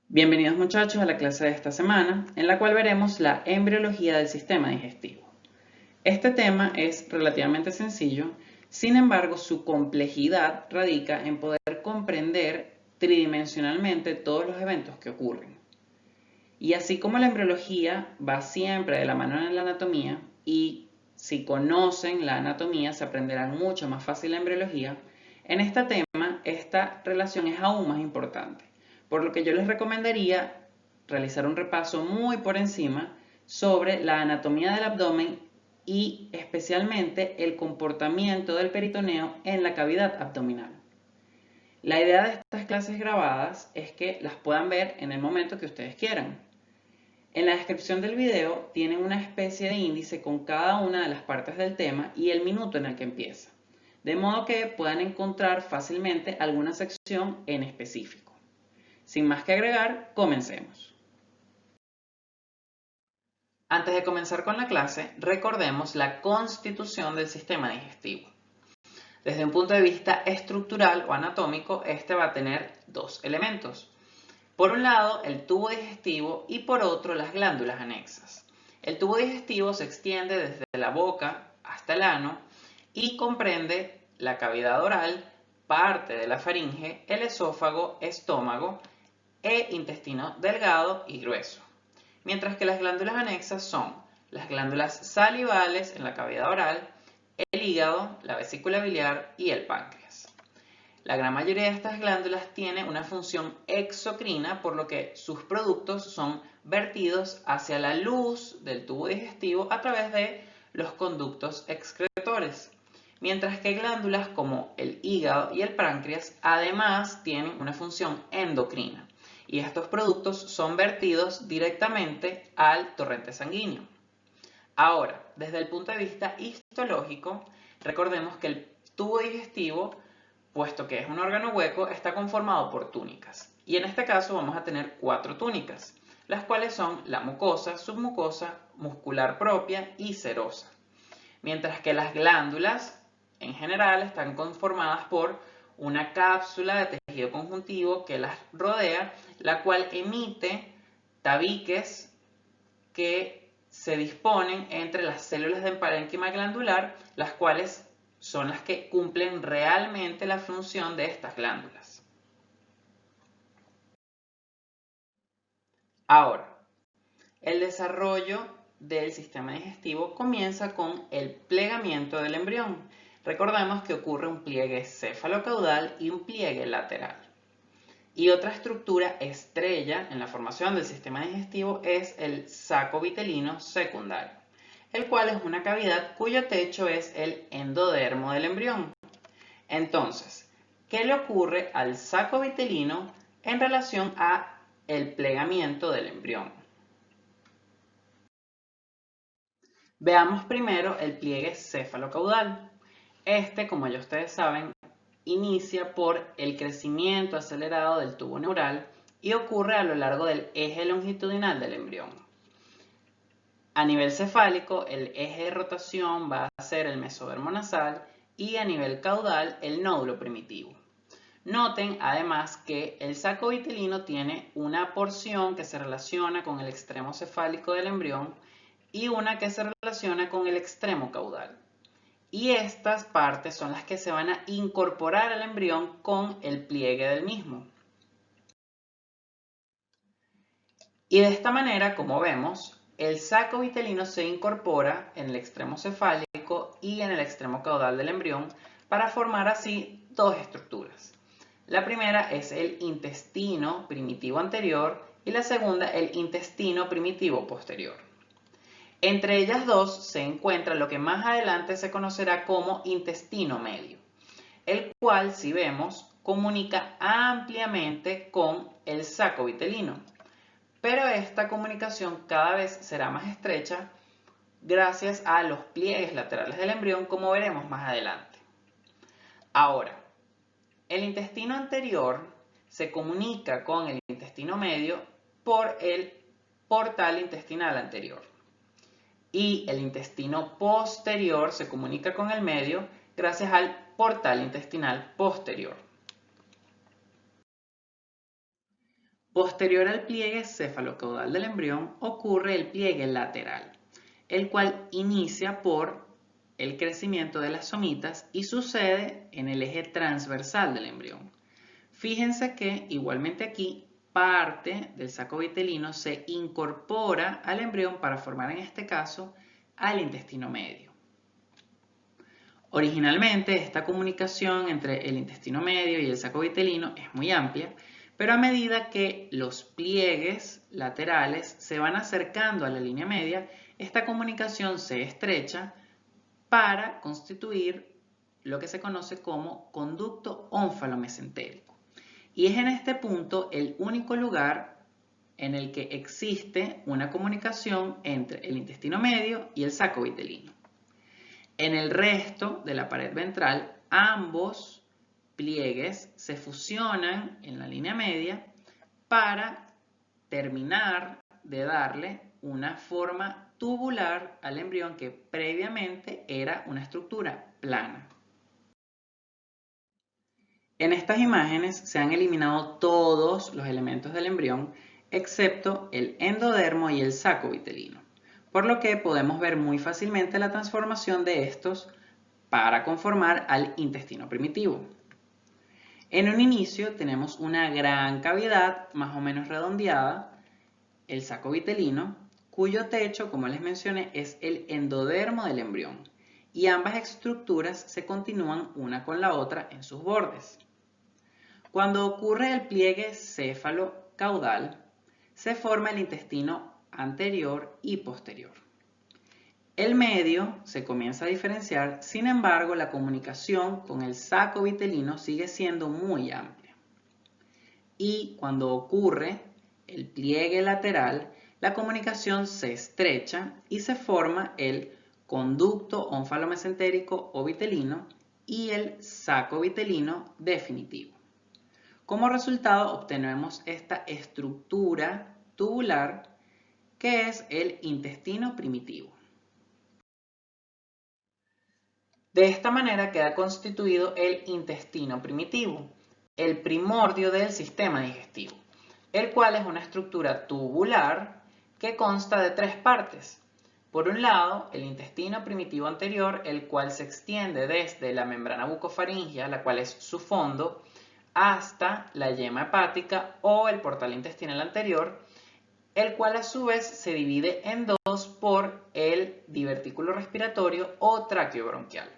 Bienvenidos muchachos a la clase de esta semana, en la cual veremos la embriología del sistema digestivo. Este tema es relativamente sencillo, sin embargo su complejidad radica en poder comprender tridimensionalmente todos los eventos que ocurren. Y así como la embriología va siempre de la mano en la anatomía, y si conocen la anatomía se aprenderán mucho más fácil la embriología, en este tema esta relación es aún más importante, por lo que yo les recomendaría realizar un repaso muy por encima sobre la anatomía del abdomen y especialmente el comportamiento del peritoneo en la cavidad abdominal. La idea de estas clases grabadas es que las puedan ver en el momento que ustedes quieran. En la descripción del video tienen una especie de índice con cada una de las partes del tema y el minuto en el que empieza, de modo que puedan encontrar fácilmente alguna sección en específico. Sin más que agregar, comencemos. Antes de comenzar con la clase, recordemos la constitución del sistema digestivo. Desde un punto de vista estructural o anatómico, este va a tener dos elementos. Por un lado, el tubo digestivo y por otro, las glándulas anexas. El tubo digestivo se extiende desde la boca hasta el ano y comprende la cavidad oral, parte de la faringe, el esófago, estómago e intestino delgado y grueso. Mientras que las glándulas anexas son las glándulas salivales en la cavidad oral, el hígado, la vesícula biliar y el páncreas. La gran mayoría de estas glándulas tiene una función exocrina, por lo que sus productos son vertidos hacia la luz del tubo digestivo a través de los conductos excretores. Mientras que glándulas como el hígado y el páncreas además tienen una función endocrina y estos productos son vertidos directamente al torrente sanguíneo. Ahora, desde el punto de vista histológico, recordemos que el tubo digestivo, puesto que es un órgano hueco, está conformado por túnicas. Y en este caso vamos a tener 4 túnicas, las cuales son la mucosa, submucosa, muscular propia y serosa. Mientras que las glándulas, en general, están conformadas por una cápsula de tejido conjuntivo que las rodea, la cual emite tabiques que se disponen entre las células del parénquima glandular, las cuales son las que cumplen realmente la función de estas glándulas. Ahora, el desarrollo del sistema digestivo comienza con el plegamiento del embrión. Recordemos que ocurre un pliegue cefalocaudal y un pliegue lateral. Y otra estructura estrella en la formación del sistema digestivo es el saco vitelino secundario, el cual es una cavidad cuyo techo es el endodermo del embrión. Entonces, ¿qué le ocurre al saco vitelino en relación a el plegamiento del embrión? Veamos primero el pliegue cefalocaudal. Este, como ya ustedes saben, inicia por el crecimiento acelerado del tubo neural y ocurre a lo largo del eje longitudinal del embrión. A nivel cefálico, el eje de rotación va a ser el mesodermo nasal y a nivel caudal, el nódulo primitivo. Noten además que el saco vitelino tiene una porción que se relaciona con el extremo cefálico del embrión y una que se relaciona con el extremo caudal. Y estas partes son las que se van a incorporar al embrión con el pliegue del mismo. Y de esta manera, como vemos, el saco vitelino se incorpora en el extremo cefálico y en el extremo caudal del embrión para formar así dos estructuras. La primera es el intestino primitivo anterior y la segunda el intestino primitivo posterior. Entre ellas dos se encuentra lo que más adelante se conocerá como intestino medio, el cual, si vemos, comunica ampliamente con el saco vitelino. Pero esta comunicación cada vez será más estrecha gracias a los pliegues laterales del embrión, como veremos más adelante. Ahora, el intestino anterior se comunica con el intestino medio por el portal intestinal anterior. Y el intestino posterior se comunica con el medio gracias al portal intestinal posterior. Posterior al pliegue cefalocaudal del embrión ocurre el pliegue lateral, el cual inicia por el crecimiento de las somitas y sucede en el eje transversal del embrión. Fíjense que igualmente aquí parte del saco vitelino se incorpora al embrión para formar en este caso al intestino medio. Originalmente esta comunicación entre el intestino medio y el saco vitelino es muy amplia, pero a medida que los pliegues laterales se van acercando a la línea media, esta comunicación se estrecha para constituir lo que se conoce como conducto ónfalo-mesentérico. Y es en este punto el único lugar en el que existe una comunicación entre el intestino medio y el saco vitelino. En el resto de la pared ventral, ambos pliegues se fusionan en la línea media para terminar de darle una forma tubular al embrión que previamente era una estructura plana. En estas imágenes se han eliminado todos los elementos del embrión excepto el endodermo y el saco vitelino, por lo que podemos ver muy fácilmente la transformación de estos para conformar al intestino primitivo. En un inicio tenemos una gran cavidad más o menos redondeada, el saco vitelino, cuyo techo, como les mencioné, es el endodermo del embrión, y ambas estructuras se continúan una con la otra en sus bordes. Cuando ocurre el pliegue céfalo-caudal, se forma el intestino anterior y posterior. El medio se comienza a diferenciar, sin embargo, la comunicación con el saco vitelino sigue siendo muy amplia. Y cuando ocurre el pliegue lateral, la comunicación se estrecha y se forma el conducto ónfalo-mesentérico o vitelino y el saco vitelino definitivo. Como resultado obtenemos esta estructura tubular que es el intestino primitivo. De esta manera queda constituido el intestino primitivo, el primordio del sistema digestivo, el cual es una estructura tubular que consta de tres partes. Por un lado, el intestino primitivo anterior, el cual se extiende desde la membrana bucofaringea, la cual es su fondo, hasta la yema hepática o el portal intestinal anterior, el cual a su vez se divide en dos por el divertículo respiratorio o tráqueo bronquial.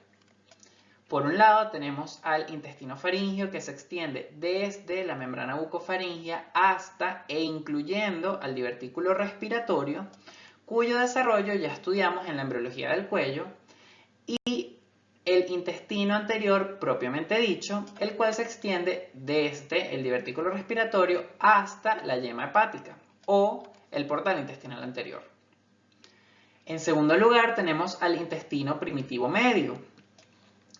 Por un lado tenemos al intestino faríngeo que se extiende desde la membrana bucofaríngea hasta e incluyendo al divertículo respiratorio, cuyo desarrollo ya estudiamos en la embriología del cuello, y el intestino anterior propiamente dicho, el cual se extiende desde el divertículo respiratorio hasta la yema hepática o el portal intestinal anterior. En segundo lugar tenemos al intestino primitivo medio,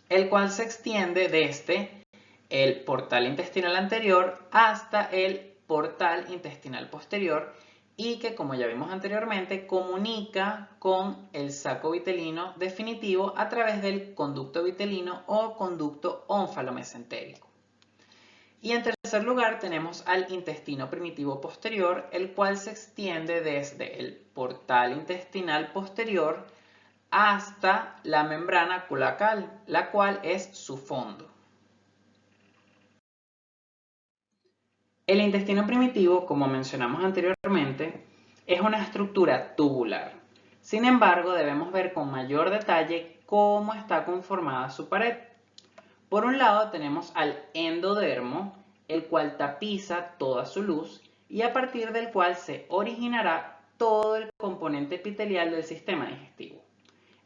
el cual se extiende desde el portal intestinal anterior hasta el portal intestinal posterior y que, como ya vimos anteriormente, comunica con el saco vitelino definitivo a través del conducto vitelino o conducto ónfalo-mesentérico. Y en tercer lugar tenemos al intestino primitivo posterior, el cual se extiende desde el portal intestinal posterior hasta la membrana cloacal, la cual es su fondo. El intestino primitivo, como mencionamos anteriormente, es una estructura tubular. Sin embargo, debemos ver con mayor detalle cómo está conformada su pared. Por un lado tenemos al endodermo, el cual tapiza toda su luz y a partir del cual se originará todo el componente epitelial del sistema digestivo.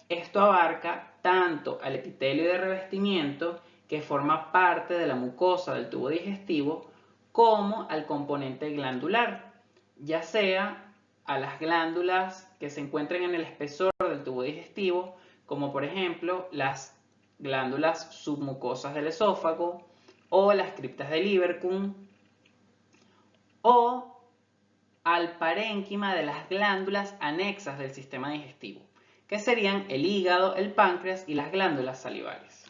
Esto abarca tanto al epitelio de revestimiento, que forma parte de la mucosa del tubo digestivo, como al componente glandular, ya sea a las glándulas que se encuentran en el espesor del tubo digestivo, como por ejemplo las glándulas submucosas del esófago o las criptas del Ibercum, o al parénquima de las glándulas anexas del sistema digestivo, que serían el hígado, el páncreas y las glándulas salivares.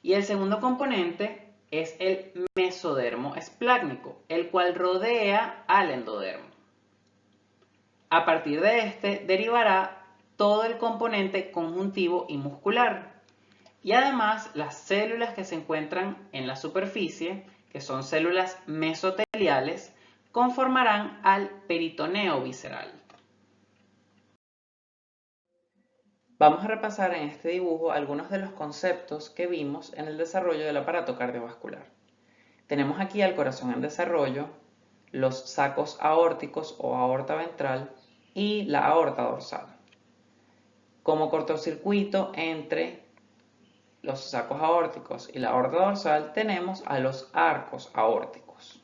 Y el segundo componente es el mesodermo esplácnico, el cual rodea al endodermo. A partir de este derivará todo el componente conjuntivo y muscular. Y además las células que se encuentran en la superficie, que son células mesoteliales, conformarán al peritoneo visceral. Vamos a repasar en este dibujo algunos de los conceptos que vimos en el desarrollo del aparato cardiovascular. Tenemos aquí al corazón en desarrollo, los sacos aórticos o aorta ventral y la aorta dorsal. Como cortocircuito entre los sacos aórticos y la aorta dorsal tenemos a los arcos aórticos.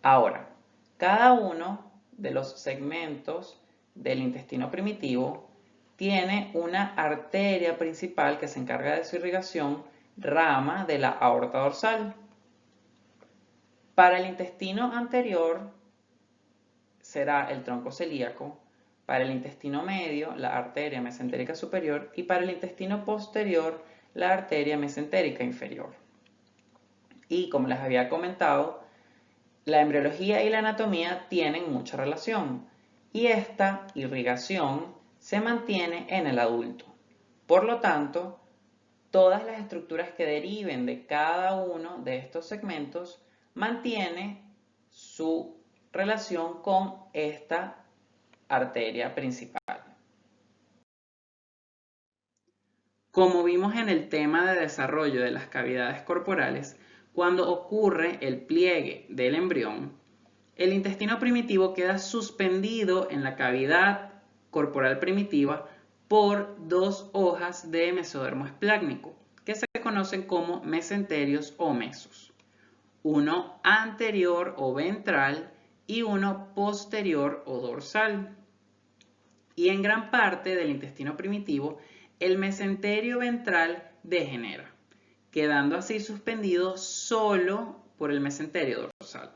Ahora, cada uno de los segmentos del intestino primitivo tiene una arteria principal que se encarga de su irrigación, rama de la aorta dorsal. Para el intestino anterior será el tronco celíaco, para el intestino medio la arteria mesentérica superior y para el intestino posterior la arteria mesentérica inferior. Y como les había comentado, la embriología y la anatomía tienen mucha relación y esta irrigación se mantiene en el adulto. Por lo tanto, todas las estructuras que deriven de cada uno de estos segmentos mantiene su relación con esta arteria principal. Como vimos en el tema de desarrollo de las cavidades corporales, cuando ocurre el pliegue del embrión, el intestino primitivo queda suspendido en la cavidad corporal primitiva por dos hojas de mesodermo esplácnico, que se conocen como mesenterios o mesos. Uno anterior o ventral y uno posterior o dorsal. Y en gran parte del intestino primitivo, el mesenterio ventral degenera, quedando así suspendido solo por el mesenterio dorsal.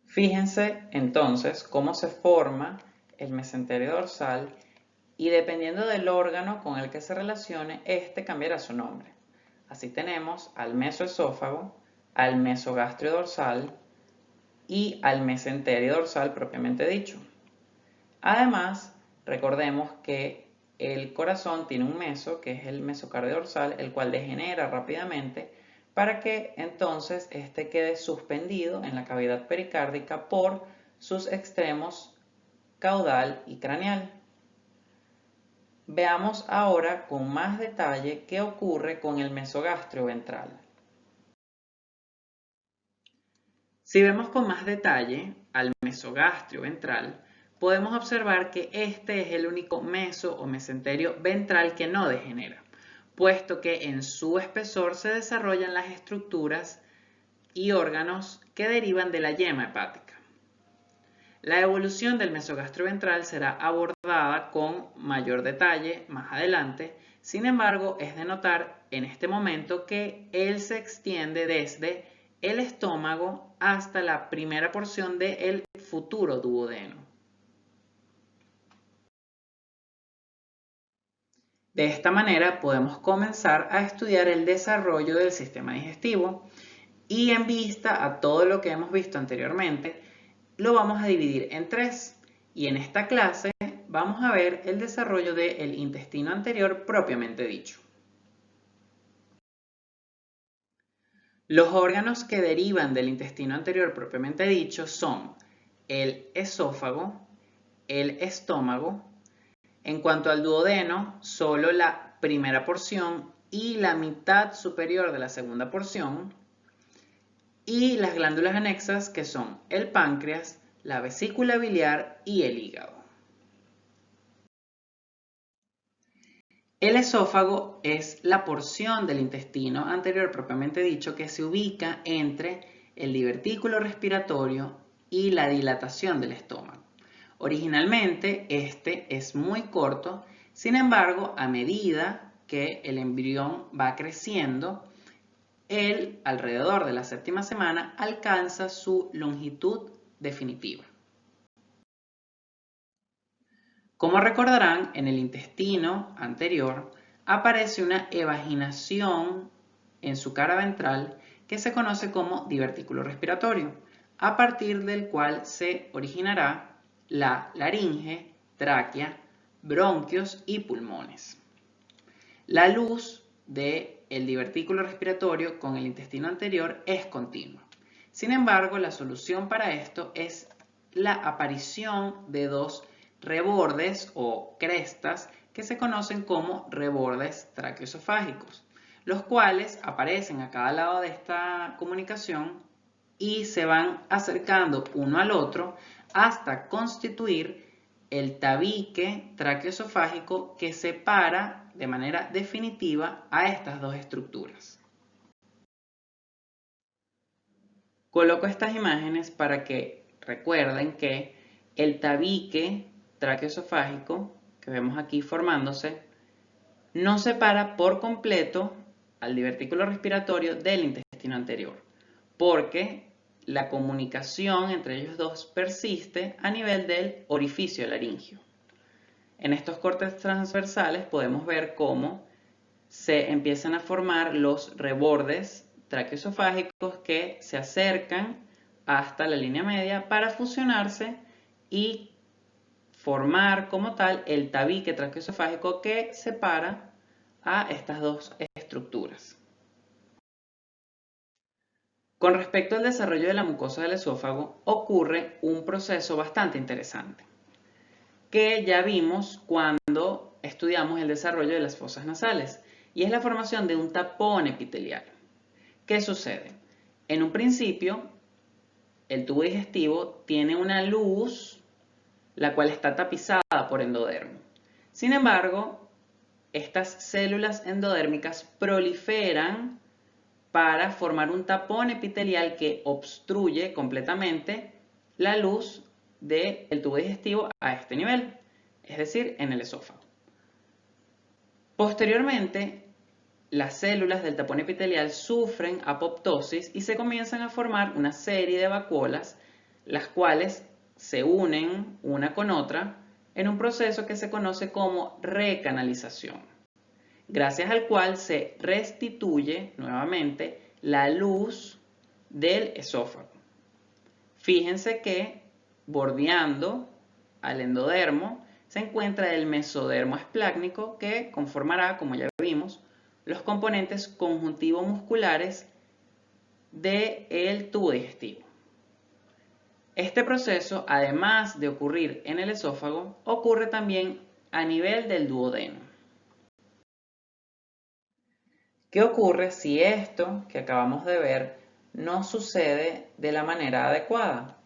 Fíjense entonces cómo se forma el mesenterio dorsal y dependiendo del órgano con el que se relacione, este cambiará su nombre. Así tenemos al mesoesófago, al mesogastrio dorsal y al mesenterio dorsal propiamente dicho. Además, recordemos que el corazón tiene un meso, que es el mesocardio dorsal, el cual degenera rápidamente para que entonces este quede suspendido en la cavidad pericárdica por sus extremos caudal y craneal. Veamos ahora con más detalle qué ocurre con el mesogastrio ventral. Si vemos con más detalle al mesogastrio ventral, podemos observar que este es el único meso o mesenterio ventral que no degenera, puesto que en su espesor se desarrollan las estructuras y órganos que derivan de la yema hepática. La evolución del mesogastrio ventral será abordada con mayor detalle más adelante, sin embargo es de notar en este momento que él se extiende desde el estómago hasta la primera porción del futuro duodeno. De esta manera podemos comenzar a estudiar el desarrollo del sistema digestivo y en vista a todo lo que hemos visto anteriormente, lo vamos a dividir en tres y en esta clase vamos a ver el desarrollo del intestino anterior propiamente dicho. Los órganos que derivan del intestino anterior propiamente dicho son el esófago, el estómago. En cuanto al duodeno, solo la primera porción y la mitad superior de la segunda porción. Y las glándulas anexas que son el páncreas, la vesícula biliar y el hígado. El esófago es la porción del intestino anterior propiamente dicho que se ubica entre el divertículo respiratorio y la dilatación del estómago. Originalmente este es muy corto, sin embargo a medida que el embrión va creciendo, él alrededor de la séptima semana alcanza su longitud definitiva. Como recordarán, en el intestino anterior aparece una evaginación en su cara ventral que se conoce como divertículo respiratorio, a partir del cual se originará la laringe, tráquea, bronquios y pulmones. La luz del divertículo respiratorio con el intestino anterior es continua. Sin embargo, la solución para esto es la aparición de dos rebordes o crestas que se conocen como rebordes traqueoesofágicos, los cuales aparecen a cada lado de esta comunicación y se van acercando uno al otro hasta constituir el tabique traqueoesofágico que separa de manera definitiva a estas dos estructuras. Coloco estas imágenes para que recuerden que el tabique traqueoesofágico que vemos aquí formándose no separa por completo al divertículo respiratorio del intestino anterior, porque la comunicación entre ellos dos persiste a nivel del orificio laringio. En estos cortes transversales podemos ver cómo se empiezan a formar los rebordes traqueoesofágicos que se acercan hasta la línea media para fusionarse y formar como tal el tabique traqueoesofágico que separa a estas dos estructuras. Con respecto al desarrollo de la mucosa del esófago, ocurre un proceso bastante interesante, que ya vimos cuando estudiamos el desarrollo de las fosas nasales, y es la formación de un tapón epitelial. ¿Qué sucede? En un principio, el tubo digestivo tiene una luz, la cual está tapizada por endodermo. Sin embargo, estas células endodérmicas proliferan para formar un tapón epitelial que obstruye completamente la luz del tubo digestivo a este nivel, es decir, en el esófago. Posteriormente, las células del tapón epitelial sufren apoptosis y se comienzan a formar una serie de vacuolas, las cuales se unen una con otra en un proceso que se conoce como recanalización, gracias al cual se restituye nuevamente la luz del esófago. Fíjense que bordeando al endodermo se encuentra el mesodermo esplácnico que conformará, como ya vimos, los componentes conjuntivo-musculares del tubo digestivo. Este proceso, además de ocurrir en el esófago, ocurre también a nivel del duodeno. ¿Qué ocurre si esto que acabamos de ver no sucede de la manera adecuada?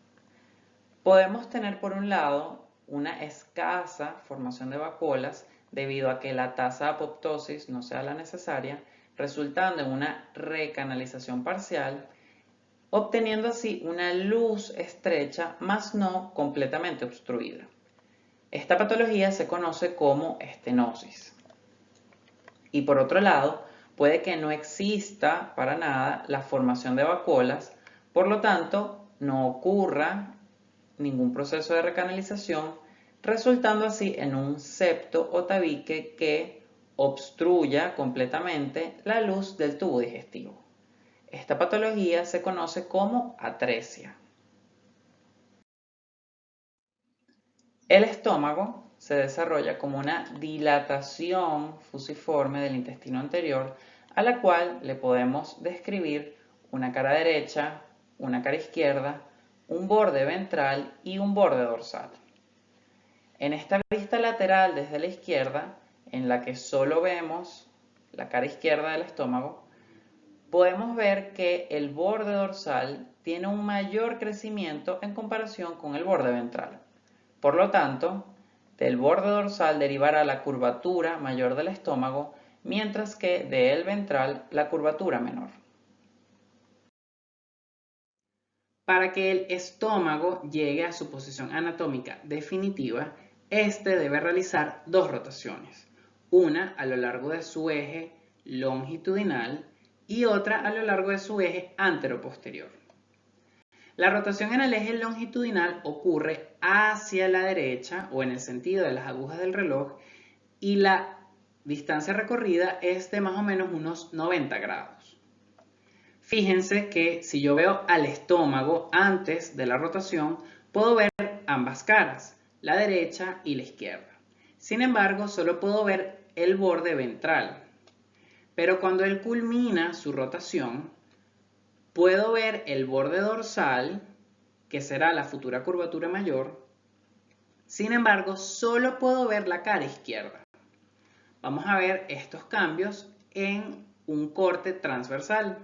Podemos tener por un lado una escasa formación de vacuolas debido a que la tasa de apoptosis no sea la necesaria, resultando en una recanalización parcial, obteniendo así una luz estrecha, mas no completamente obstruida. Esta patología se conoce como estenosis. Y por otro lado, puede que no exista para nada la formación de vacuolas, por lo tanto, no ocurra ningún proceso de recanalización, resultando así en un septo o tabique que obstruya completamente la luz del tubo digestivo. Esta patología se conoce como atresia. El estómago se desarrolla como una dilatación fusiforme del intestino anterior, a la cual le podemos describir una cara derecha, una cara izquierda, un borde ventral y un borde dorsal. En esta vista lateral desde la izquierda, en la que solo vemos la cara izquierda del estómago, podemos ver que el borde dorsal tiene un mayor crecimiento en comparación con el borde ventral. Por lo tanto, del borde dorsal derivará la curvatura mayor del estómago, mientras que del ventral la curvatura menor. Para que el estómago llegue a su posición anatómica definitiva, este debe realizar dos rotaciones, una a lo largo de su eje longitudinal y otra a lo largo de su eje anteroposterior. La rotación en el eje longitudinal ocurre hacia la derecha o en el sentido de las agujas del reloj, y la distancia recorrida es de más o menos unos 90 grados. Fíjense que si yo veo al estómago antes de la rotación, puedo ver ambas caras, la derecha y la izquierda. Sin embargo, solo puedo ver el borde ventral. Pero cuando él culmina su rotación, puedo ver el borde dorsal, que será la futura curvatura mayor. Sin embargo, solo puedo ver la cara izquierda. Vamos a ver estos cambios en un corte transversal.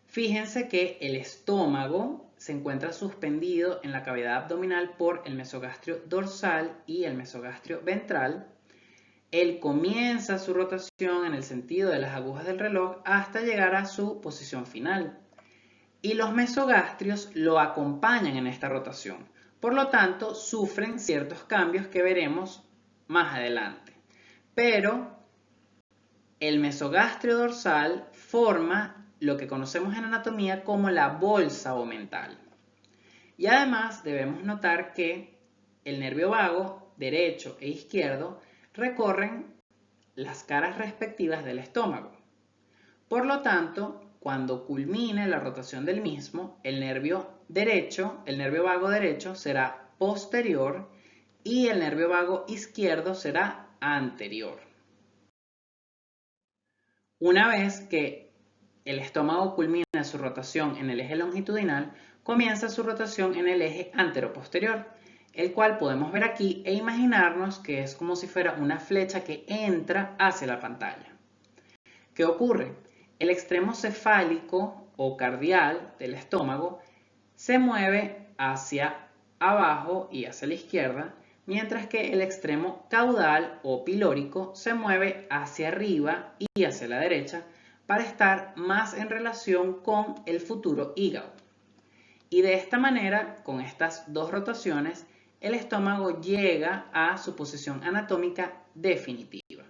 Fíjense que el estómago se encuentra suspendido en la cavidad abdominal por el mesogastrio dorsal y el mesogastrio ventral. Él comienza su rotación en el sentido de las agujas del reloj hasta llegar a su posición final. Y los mesogastrios lo acompañan en esta rotación. Por lo tanto, sufren ciertos cambios que veremos más adelante. Pero el mesogastrio dorsal forma lo que conocemos en anatomía como la bolsa omental. Y además debemos notar que el nervio vago, derecho e izquierdo, recorren las caras respectivas del estómago. Por lo tanto, cuando culmine la rotación del mismo, el nervio vago derecho será posterior y el nervio vago izquierdo será anterior. Una vez que el estómago culmina su rotación en el eje longitudinal, comienza su rotación en el eje anteroposterior, el cual podemos ver aquí e imaginarnos que es como si fuera una flecha que entra hacia la pantalla. ¿Qué ocurre? El extremo cefálico o cardial del estómago se mueve hacia abajo y hacia la izquierda, mientras que el extremo caudal o pilórico se mueve hacia arriba y hacia la derecha para estar más en relación con el futuro hígado. Y de esta manera, con estas dos rotaciones, el estómago llega a su posición anatómica definitiva.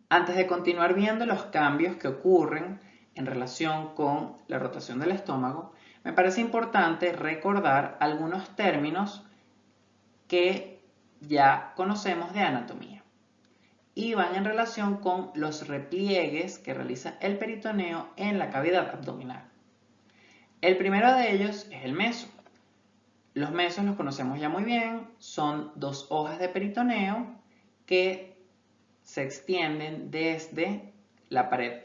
Antes de continuar viendo los cambios que ocurren en relación con la rotación del estómago, me parece importante recordar algunos términos que ya conocemos de anatomía y van en relación con los repliegues que realiza el peritoneo en la cavidad abdominal. El primero de ellos es el meso. Los mesos los conocemos ya muy bien, son dos hojas de peritoneo que se extienden desde la pared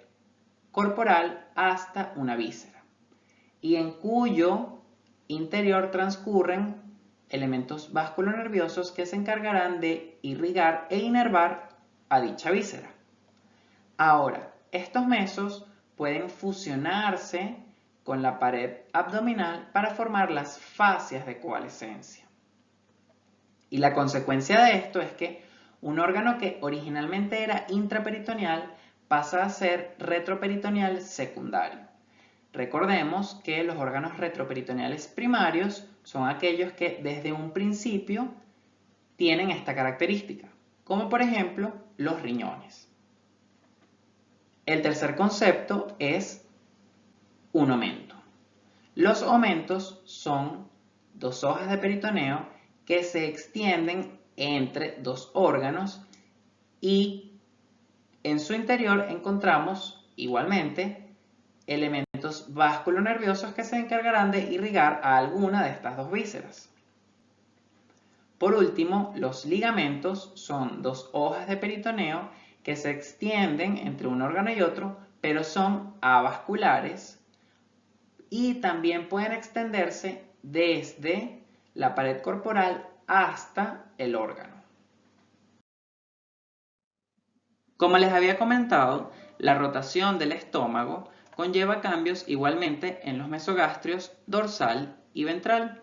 corporal hasta una víscera y en cuyo interior transcurren elementos vasculonerviosos que se encargarán de irrigar e inervar a dicha víscera. Ahora, estos mesos pueden fusionarse con la pared abdominal para formar las fascias de coalescencia. Y la consecuencia de esto es que un órgano que originalmente era intraperitoneal pasa a ser retroperitoneal secundario. Recordemos que los órganos retroperitoneales primarios son aquellos que desde un principio tienen esta característica, como por ejemplo los riñones. El tercer concepto es un omento. Los omentos son dos hojas de peritoneo que se extienden entre dos órganos y en su interior encontramos igualmente elementos vasculonerviosos que se encargarán de irrigar a alguna de estas dos vísceras. Por último, los ligamentos son dos hojas de peritoneo que se extienden entre un órgano y otro, pero son avasculares y también pueden extenderse desde la pared corporal hasta el órgano. Como les había comentado, la rotación del estómago conlleva cambios igualmente en los mesogastrios dorsal y ventral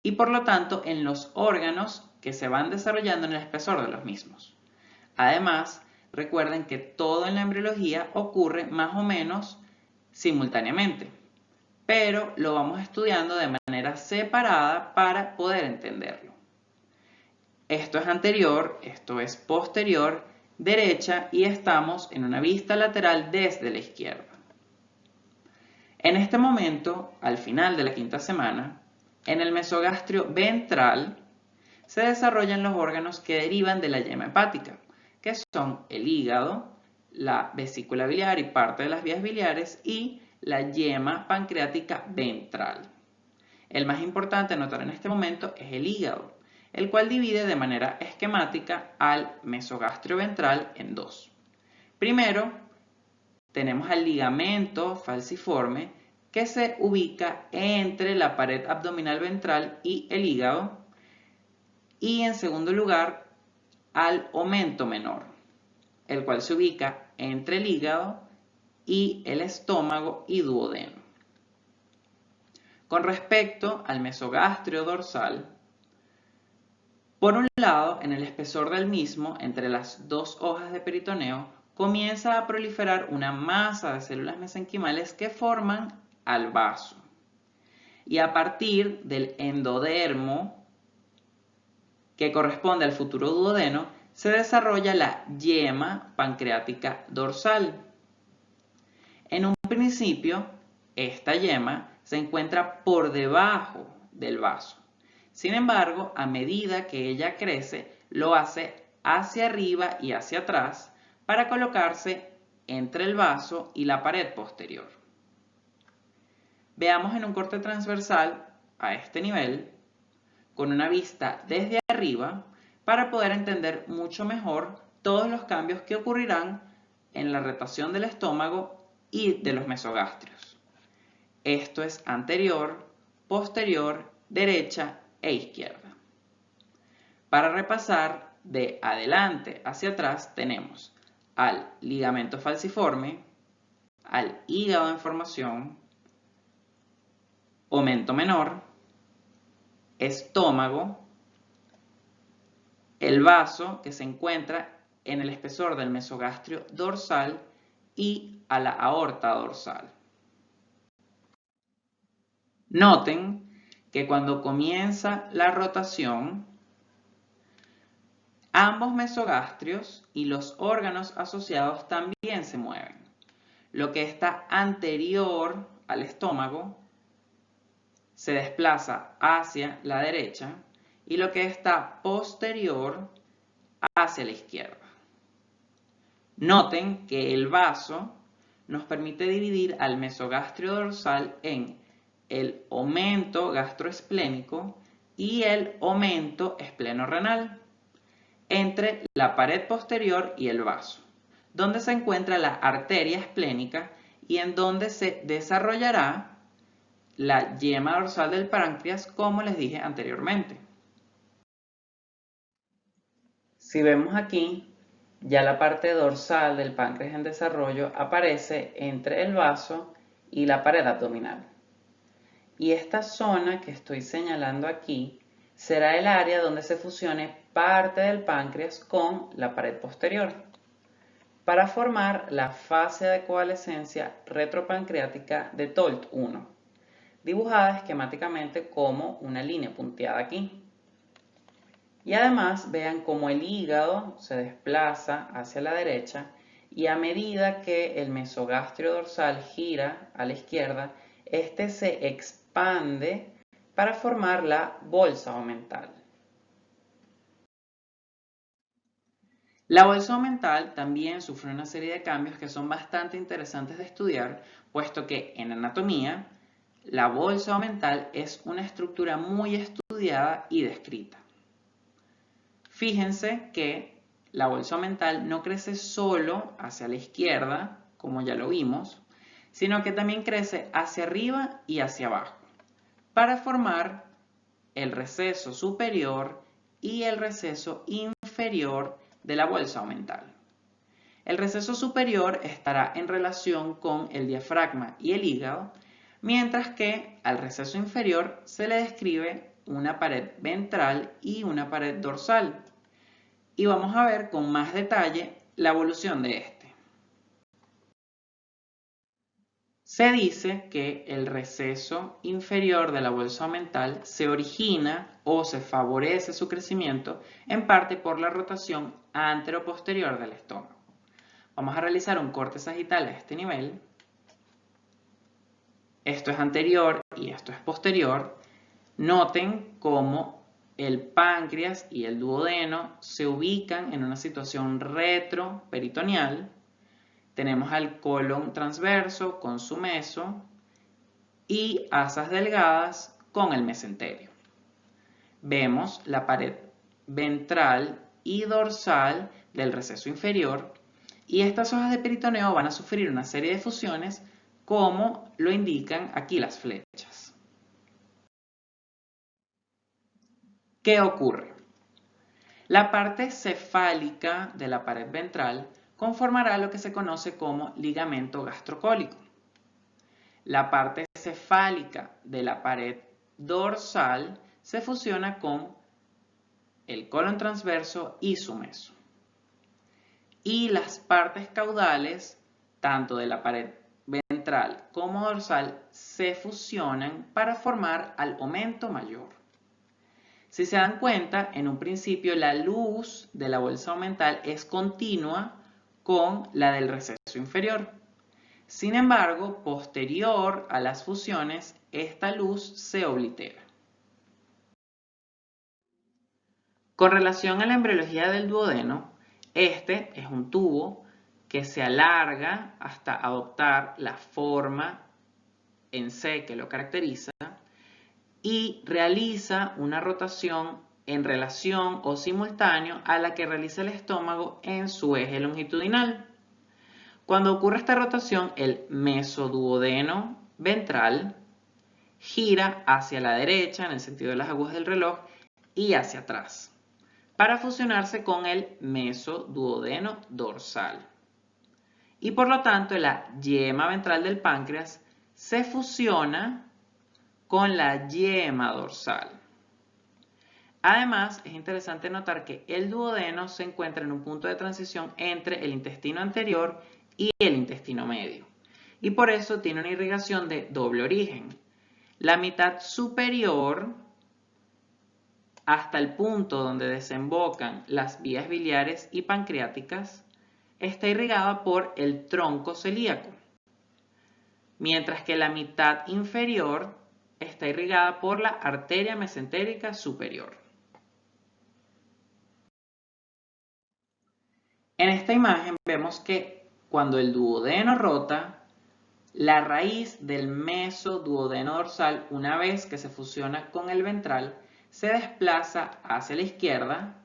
y por lo tanto en los órganos que se van desarrollando en el espesor de los mismos. Además, recuerden que todo en la embriología ocurre más o menos simultáneamente, pero lo vamos estudiando de manera separada para poder entenderlo. Esto es anterior, esto es posterior, derecha y estamos en una vista lateral desde la izquierda. En este momento, al final de la quinta semana, en el mesogastrio ventral se desarrollan los órganos que derivan de la yema hepática, que son el hígado, la vesícula biliar y parte de las vías biliares y la yema pancreática ventral. El más importante a notar en este momento es el hígado, el cual divide de manera esquemática al mesogastrio ventral en dos. Primero, tenemos al ligamento falciforme que se ubica entre la pared abdominal ventral y el hígado. Y en segundo lugar, al omento menor, el cual se ubica entre el hígado y el estómago y duodeno. Con respecto al mesogastrio dorsal, por un lado, en el espesor del mismo, entre las dos hojas de peritoneo, comienza a proliferar una masa de células mesenquimales que forman al vaso. Y a partir del endodermo, que corresponde al futuro duodeno, se desarrolla la yema pancreática dorsal. En un principio, esta yema se encuentra por debajo del vaso. Sin embargo, a medida que ella crece, lo hace hacia arriba y hacia atrás para colocarse entre el vaso y la pared posterior. Veamos en un corte transversal a este nivel, con una vista desde arriba, para poder entender mucho mejor todos los cambios que ocurrirán en la rotación del estómago y de los mesogastrios. Esto es anterior, posterior, derecha e izquierda. Para repasar, de adelante hacia atrás tenemos al ligamento falciforme, al hígado en formación, omento menor, estómago, el vaso que se encuentra en el espesor del mesogastrio dorsal y a la aorta dorsal. Noten que cuando comienza la rotación, ambos mesogastrios y los órganos asociados también se mueven. Lo que está anterior al estómago se desplaza hacia la derecha y lo que está posterior hacia la izquierda. Noten que el vaso nos permite dividir al mesogastrio dorsal en el omento gastroesplénico y el omento esplenorrenal, entre la pared posterior y el vaso, donde se encuentra la arteria esplénica y en donde se desarrollará la yema dorsal del páncreas, como les dije anteriormente. Si vemos aquí, ya la parte dorsal del páncreas en desarrollo aparece entre el vaso y la pared abdominal. Y esta zona que estoy señalando aquí será el área donde se fusione parte del páncreas con la pared posterior para formar la fase de coalescencia retropancreática de TOLT1, dibujada esquemáticamente como una línea punteada aquí. Y además vean cómo el hígado se desplaza hacia la derecha y a medida que el mesogastrio dorsal gira a la izquierda, este se expande para formar la bolsa omental. La bolsa omental también sufre una serie de cambios que son bastante interesantes de estudiar, puesto que en anatomía la bolsa omental es una estructura muy estudiada y descrita. Fíjense que la bolsa omental no crece solo hacia la izquierda, como ya lo vimos, sino que también crece hacia arriba y hacia abajo, para formar el receso superior y el receso inferior de la bolsa omental. El receso superior estará en relación con el diafragma y el hígado, mientras que al receso inferior se le describe una pared ventral y una pared dorsal. Y vamos a ver con más detalle la evolución de este. Se dice que el receso inferior de la bolsa omental se origina o se favorece su crecimiento en parte por la rotación antero-posterior del estómago. Vamos a realizar un corte sagital a este nivel. Esto es anterior y esto es posterior. Noten cómo el páncreas y el duodeno se ubican en una situación retroperitoneal. Tenemos al colon transverso con su meso y asas delgadas con el mesenterio. Vemos la pared ventral y dorsal del receso inferior y estas hojas de peritoneo van a sufrir una serie de fusiones como lo indican aquí las flechas. ¿Qué ocurre? La parte cefálica de la pared ventral conformará lo que se conoce como ligamento gastrocólico. La parte cefálica de la pared dorsal se fusiona con el colon transverso y su meso. Y las partes caudales, tanto de la pared ventral como dorsal, se fusionan para formar al aumento mayor. Si se dan cuenta, en un principio la luz de la bolsa omental es continua con la del receso inferior. Sin embargo, posterior a las fusiones, esta luz se oblitera. Con relación a la embriología del duodeno, este es un tubo que se alarga hasta adoptar la forma en C que lo caracteriza y realiza una rotación en relación o simultáneo a la que realiza el estómago en su eje longitudinal. Cuando ocurre esta rotación, el mesoduodeno ventral gira hacia la derecha en el sentido de las agujas del reloj y hacia atrás para fusionarse con el mesoduodeno dorsal. Y por lo tanto, la yema ventral del páncreas se fusiona con la yema dorsal. Además, es interesante notar que el duodeno se encuentra en un punto de transición entre el intestino anterior y el intestino medio. Y por eso tiene una irrigación de doble origen. La mitad superior, hasta el punto donde desembocan las vías biliares y pancreáticas, está irrigada por el tronco celíaco, mientras que la mitad inferior está irrigada por la arteria mesentérica superior. En esta imagen vemos que cuando el duodeno rota, la raíz del mesoduodeno dorsal, una vez que se fusiona con el ventral, se desplaza hacia la izquierda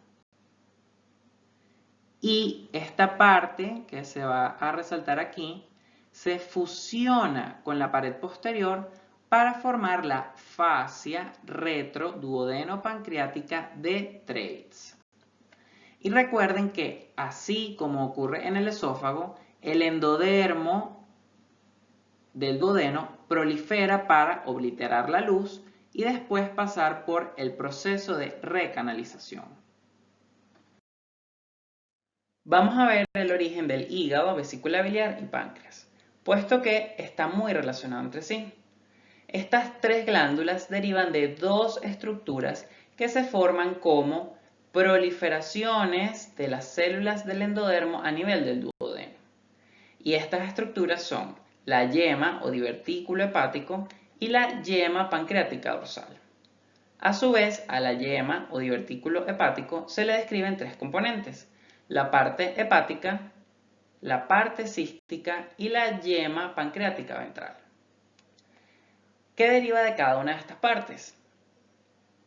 y esta parte que se va a resaltar aquí se fusiona con la pared posterior para formar la fascia retroduodeno-pancreática de Treitz. Y recuerden que, así como ocurre en el esófago, el endodermo del duodeno prolifera para obliterar la luz y después pasar por el proceso de recanalización. Vamos a ver el origen del hígado, vesícula biliar y páncreas, puesto que está muy relacionado entre sí. Estas tres glándulas derivan de dos estructuras que se forman como proliferaciones de las células del endodermo a nivel del duodeno. Y estas estructuras son la yema o divertículo hepático y la yema pancreática dorsal. A su vez, a la yema o divertículo hepático se le describen tres componentes: la parte hepática, la parte cística y la yema pancreática ventral. ¿Qué deriva de cada una de estas partes?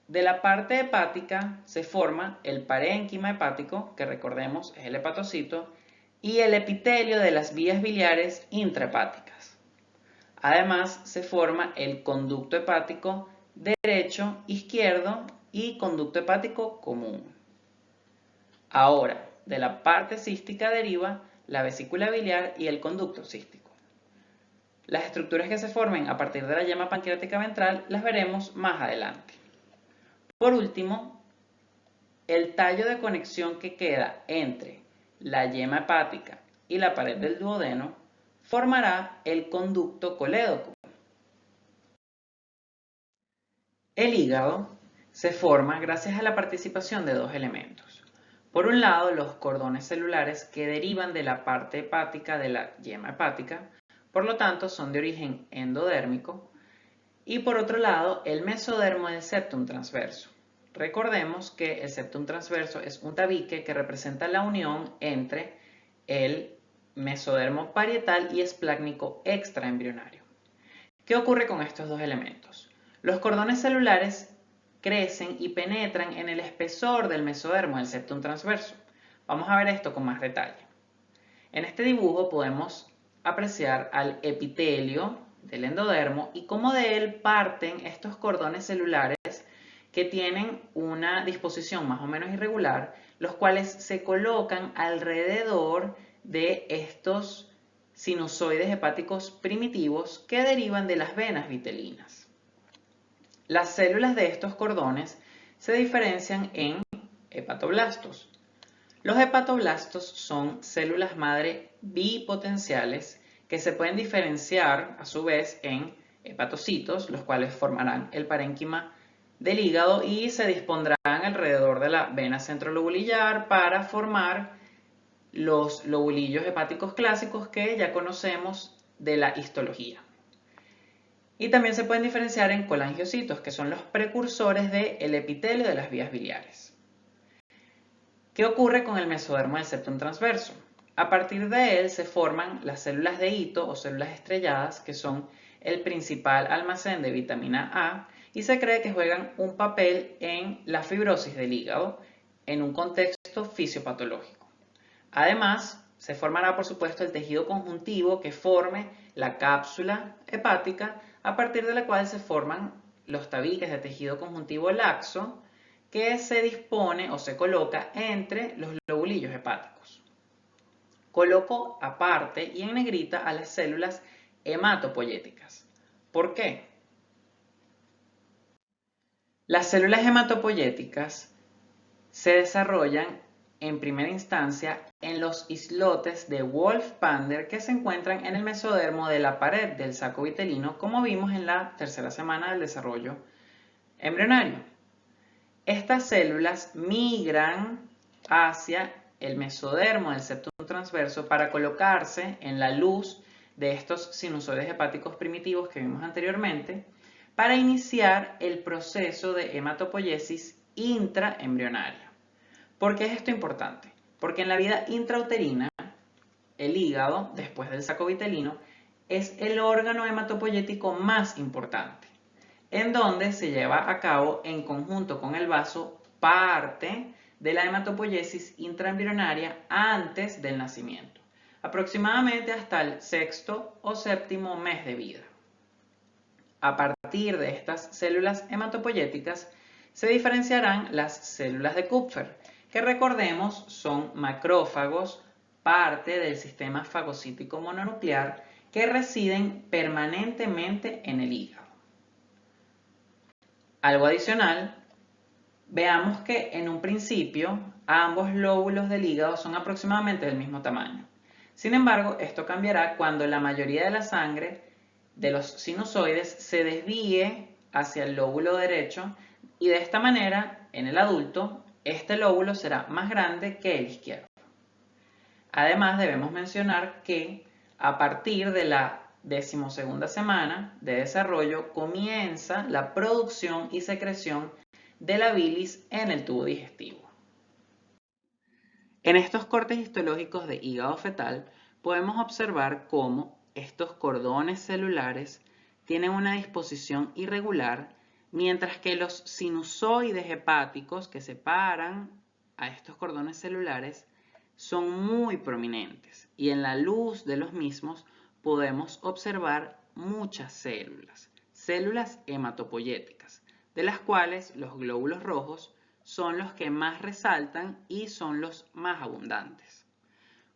De la parte hepática se forma el parénquima hepático, que recordemos es el hepatocito, y el epitelio de las vías biliares intrahepáticas. Además, se forma el conducto hepático derecho, izquierdo y conducto hepático común. Ahora, de la parte cística deriva la vesícula biliar y el conducto cístico. Las estructuras que se formen a partir de la yema pancreática ventral las veremos más adelante. Por último, el tallo de conexión que queda entre la yema hepática y la pared del duodeno formará el conducto colédoco. El hígado se forma gracias a la participación de dos elementos. Por un lado, los cordones celulares que derivan de la parte hepática de la yema hepática, por lo tanto son de origen endodérmico, y por otro lado, el mesodermo del septum transverso. Recordemos que el septum transverso es un tabique que representa la unión entre el mesodermo parietal y esplácnico extraembrionario. ¿Qué ocurre con estos dos elementos? Los cordones celulares crecen y penetran en el espesor del mesodermo del septum transverso. Vamos a ver esto con más detalle. En este dibujo podemos apreciar al epitelio del endodermo y cómo de él parten estos cordones celulares que tienen una disposición más o menos irregular, los cuales se colocan alrededor de estos sinusoides hepáticos primitivos que derivan de las venas vitelinas. Las células de estos cordones se diferencian en hepatoblastos. Los hepatoblastos son células madre bipotenciales que se pueden diferenciar a su vez en hepatocitos, los cuales formarán el parénquima del hígado y se dispondrán alrededor de la vena centrolobulillar para formar los lobulillos hepáticos clásicos que ya conocemos de la histología. Y también se pueden diferenciar en colangiocitos, que son los precursores del epitelio de las vías biliares. ¿Qué ocurre con el mesodermo del septum transverso? A partir de él se forman las células de hito o células estrelladas, que son el principal almacén de vitamina A, y se cree que juegan un papel en la fibrosis del hígado en un contexto fisiopatológico. Además, se formará por supuesto el tejido conjuntivo que forme la cápsula hepática, a partir de la cual se forman los tabiques de tejido conjuntivo laxo que se dispone o se coloca entre los lobulillos hepáticos. Coloco aparte y en negrita a las células hematopoyéticas. ¿Por qué? Las células hematopoyéticas se desarrollan en primera instancia en los islotes de Wolff-Pander que se encuentran en el mesodermo de la pared del saco vitelino, como vimos en la tercera semana del desarrollo embrionario. Estas células migran hacia el mesodermo del septum transverso para colocarse en la luz de estos sinusoides hepáticos primitivos que vimos anteriormente para iniciar el proceso de hematopoiesis intraembrionaria. ¿Por qué es esto importante? Porque en la vida intrauterina, el hígado, después del saco vitelino, es el órgano hematopoyético más importante, en donde se lleva a cabo en conjunto con el vaso parte de la hematopoiesis intraembrionaria antes del nacimiento, aproximadamente hasta el sexto o séptimo mes de vida. A partir de estas células hematopoyéticas se diferenciarán las células de Kupffer, que recordemos son macrófagos, parte del sistema fagocítico mononuclear, que residen permanentemente en el hígado. Algo adicional, veamos que en un principio ambos lóbulos del hígado son aproximadamente del mismo tamaño. Sin embargo, esto cambiará cuando la mayoría de la sangre de los sinusoides se desvíe hacia el lóbulo derecho y de esta manera, en el adulto, este lóbulo será más grande que el izquierdo. Además, debemos mencionar que a partir de la 12ª semana de desarrollo comienza la producción y secreción de la bilis en el tubo digestivo. En estos cortes histológicos de hígado fetal podemos observar cómo estos cordones celulares tienen una disposición irregular, mientras que los sinusoides hepáticos que separan a estos cordones celulares son muy prominentes y en la luz de los mismos podemos observar muchas células hematopoyéticas, de las cuales los glóbulos rojos son los que más resaltan y son los más abundantes.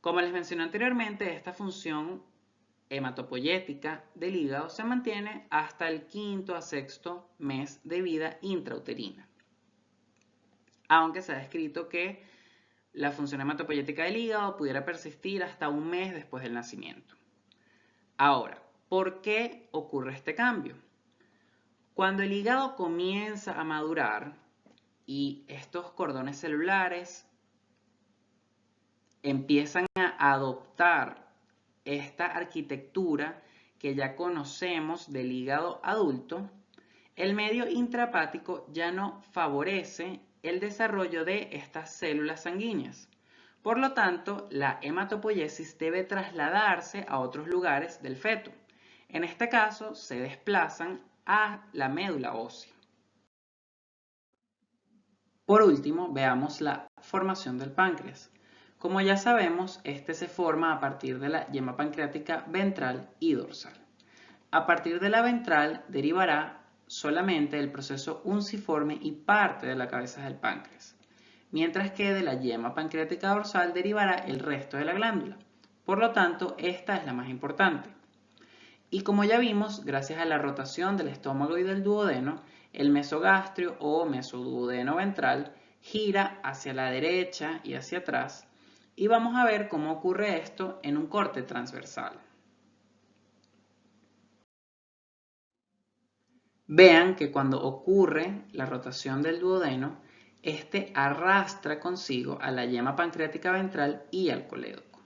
Como les mencioné anteriormente, esta función hematopoyética del hígado se mantiene hasta el 5º a 6º mes de vida intrauterina, aunque se ha descrito que la función hematopoyética del hígado pudiera persistir hasta un mes después del nacimiento. Ahora, ¿por qué ocurre este cambio? Cuando el hígado comienza a madurar y estos cordones celulares empiezan a adoptar esta arquitectura que ya conocemos del hígado adulto, el medio intrahepático ya no favorece el desarrollo de estas células sanguíneas. Por lo tanto, la hematopoiesis debe trasladarse a otros lugares del feto. En este caso, se desplazan a la médula ósea. Por último, veamos la formación del páncreas. Como ya sabemos, este se forma a partir de la yema pancreática ventral y dorsal. A partir de la ventral derivará solamente el proceso unciforme y parte de la cabeza del páncreas, mientras que de la yema pancreática dorsal derivará el resto de la glándula. Por lo tanto, esta es la más importante. Y como ya vimos, gracias a la rotación del estómago y del duodeno, el mesogastrio o mesoduodeno ventral gira hacia la derecha y hacia atrás, y vamos a ver cómo ocurre esto en un corte transversal. Vean que cuando ocurre la rotación del duodeno, este arrastra consigo a la yema pancreática ventral y al colédoco.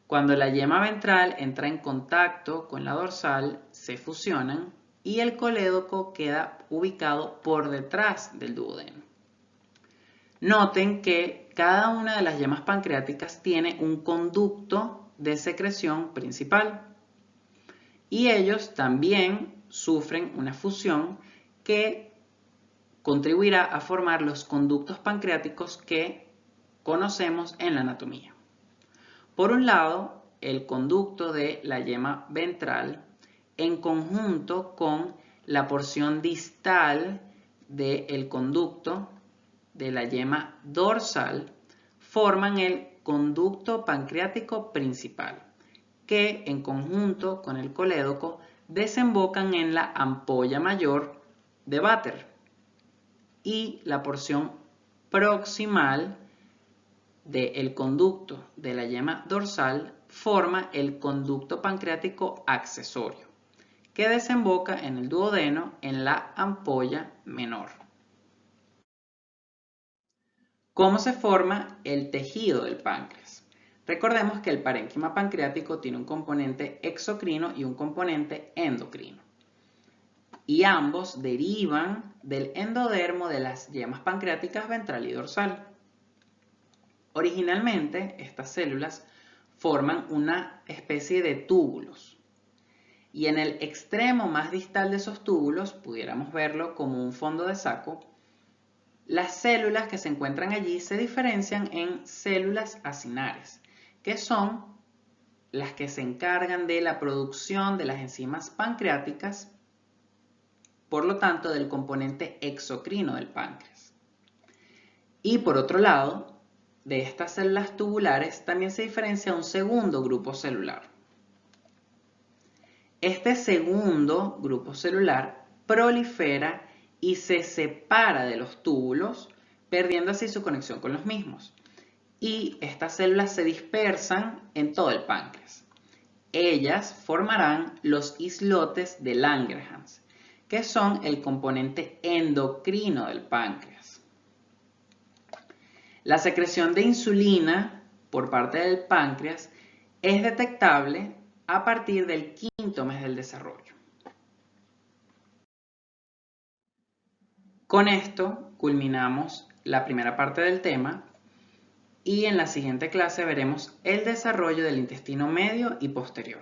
Cuando la yema ventral entra en contacto con la dorsal, se fusionan y el colédoco queda ubicado por detrás del duodeno. Noten que cada una de las yemas pancreáticas tiene un conducto de secreción principal y ellos también sufren una fusión que contribuirá a formar los conductos pancreáticos que conocemos en la anatomía. Por un lado, el conducto de la yema ventral en conjunto con la porción distal del conducto de la yema dorsal forman el conducto pancreático principal, que en conjunto con el colédoco desembocan en la ampolla mayor de Vater, y la porción proximal del conducto de la yema dorsal forma el conducto pancreático accesorio, que desemboca en el duodeno en la ampolla menor. ¿Cómo se forma el tejido del páncreas? Recordemos que el parénquima pancreático tiene un componente exocrino y un componente endocrino, y ambos derivan del endodermo de las yemas pancreáticas ventral y dorsal. Originalmente, estas células forman una especie de túbulos, y en el extremo más distal de esos túbulos, pudiéramos verlo como un fondo de saco, las células que se encuentran allí se diferencian en células acinares, que son las que se encargan de la producción de las enzimas pancreáticas, por lo tanto del componente exocrino del páncreas. Y por otro lado, de estas células tubulares también se diferencia un segundo grupo celular. Este segundo grupo celular prolifera y se separa de los túbulos, perdiendo así su conexión con los mismos. Y estas células se dispersan en todo el páncreas. Ellas formarán los islotes de Langerhans, que son el componente endocrino del páncreas. La secreción de insulina por parte del páncreas es detectable a partir del quinto mes del desarrollo. Con esto culminamos la primera parte del tema y en la siguiente clase veremos el desarrollo del intestino medio y posterior.